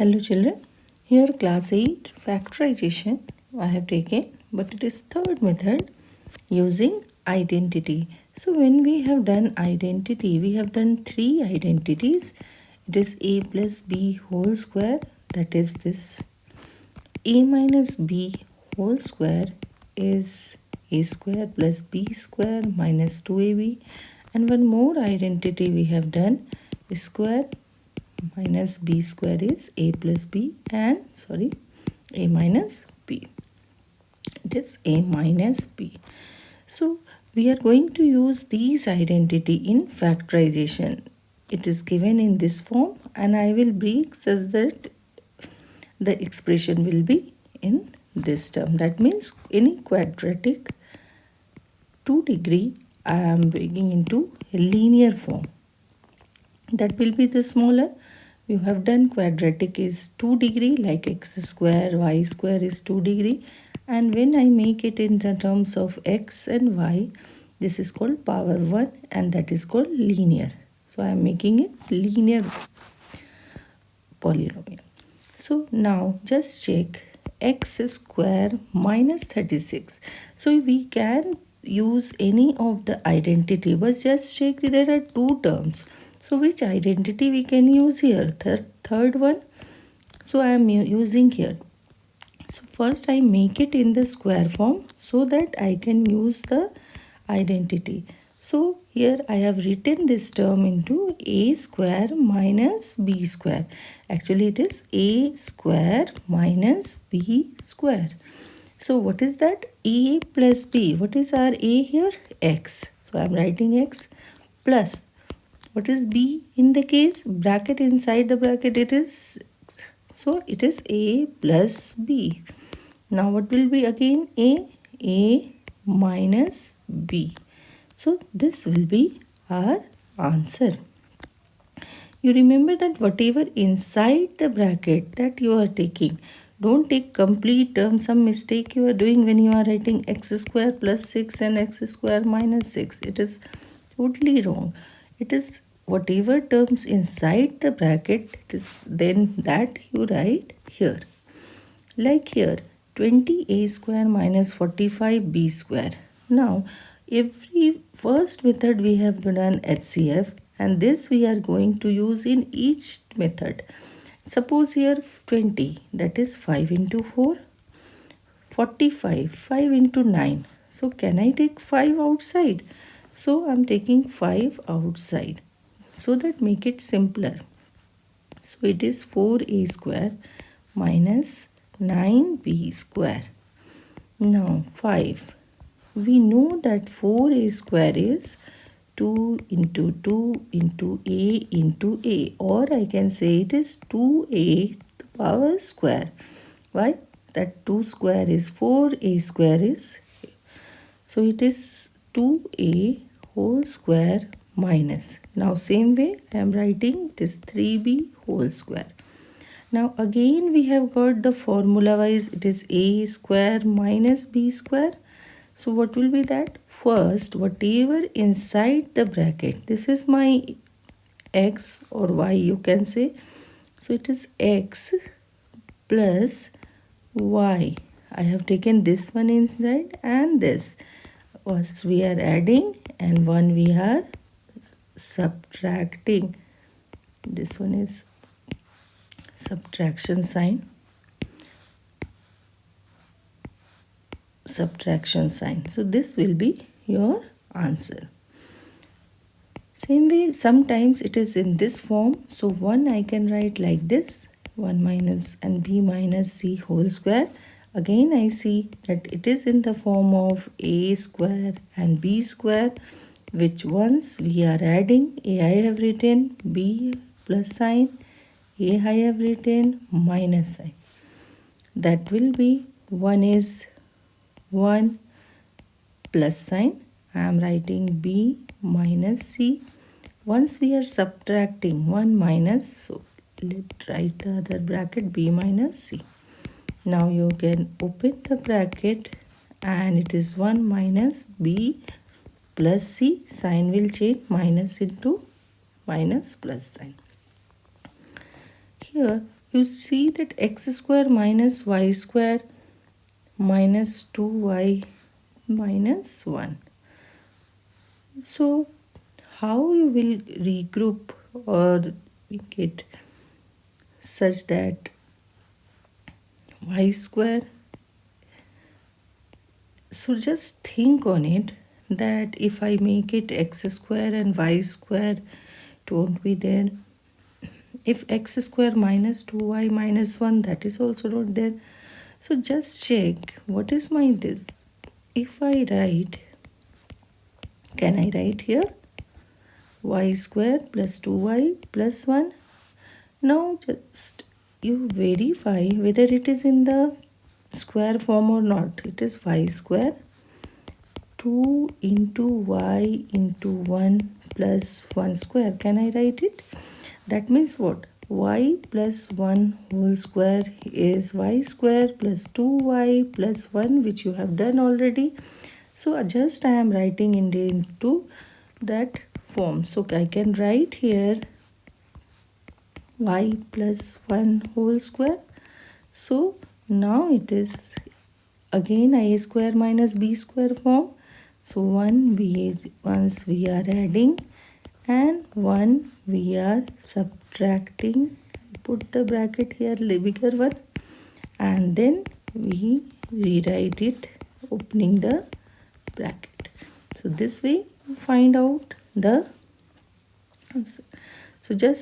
Hello children, here class 8 factorization I have taken, but it is third method using identity. So when we have done identity, we have done three identities. It is a plus b whole square, that is this. A minus b whole square is a square plus b square minus 2ab. And one more identity we have done, square minus b square is a plus b, and a minus b. It is a minus b. So we are going to use these identity in factorization. It is given in this form, and I will break such that the expression will be in this term. That means any quadratic 2 degree I am bringing into a linear form. That will be the smaller. You have done quadratic is 2 degree, like x square, y square is 2 degree. And when I make it in the terms of x and y, this is called power 1, and that is called linear. So I am making it linear polynomial. So now just check x square minus 36. So we can use any of the identity, but just check there are two terms. So which identity we can use here? Third one. So I am using here. So first I make it in the square form so that I can use the identity. So here I have written this term into a square minus b square. Actually it is a square minus b square. So what is that? A plus b. What is our a here? X. So I am writing x plus. What is b in the case? Bracket inside the bracket it is. So it is a plus b. Now what will be again? A minus b. So this will be our answer. You remember that whatever inside the bracket that you are taking, don't take complete term. Some mistake you are doing when you are writing x square plus 6 and x square minus 6. It is totally wrong. It is whatever terms inside the bracket, it is then that you write here. Like here, 20a square minus 45b square. Now, every first method we have done HCF, and this we are going to use in each method. Suppose here 20, that is 5 into 4, 45, 5 into 9. So can I take 5 outside? So I am taking 5 outside. So that make it simpler. So it is 4a square minus 9b square. Now 5. We know that 4a square is 2 into 2 into a into a, or I can say it is 2a to the power square. Why? That 2 square is 4a square is. So it is 2a whole square minus. Now same way I am writing it is 3b whole square. Now again we have got the formula wise, it is a square minus b square. So what will be that? First, whatever inside the bracket, this is my x or y you can say. So it is x plus y. I have taken this one inside and this. First we are adding and one we are subtracting. This one is subtraction sign. Subtraction sign. So this will be your answer. Same way, sometimes it is in this form. So 1 I can write like this, 1 minus and b minus c whole square. Again I see that it is in the form of a square and b square, which once we are adding, a I have written, b plus sign, a I have written, minus sign. That will be 1 is 1 plus sign. I am writing b minus c. Once we are subtracting 1 minus, so let's write the other bracket b minus c. Now you can open the bracket and it is 1 minus b plus c. Sign will change, minus into minus plus sign. Here you see that x square minus y square minus 2y minus 1. So how you will regroup or make it such that y square, so just think on it, that if I make it x square and y square, it won't be there. If x square minus 2y minus 1, that is also not there. So just check what is my this. If I write, can I write here y square plus 2y plus 1? Now just you verify whether it is in the square form or not. It is y square 2 into y into 1 plus 1 square. Can I write it? That means what? Y plus 1 whole square is y square plus 2y plus 1, which you have done already. So just I am writing into that form. So I can write here y plus 1 whole square. So now it is again a square minus b square form. So 1 once we are adding and 1 we are subtracting. Put the bracket here, bigger one, and then we rewrite it opening the bracket. So this way you find out the answer. So just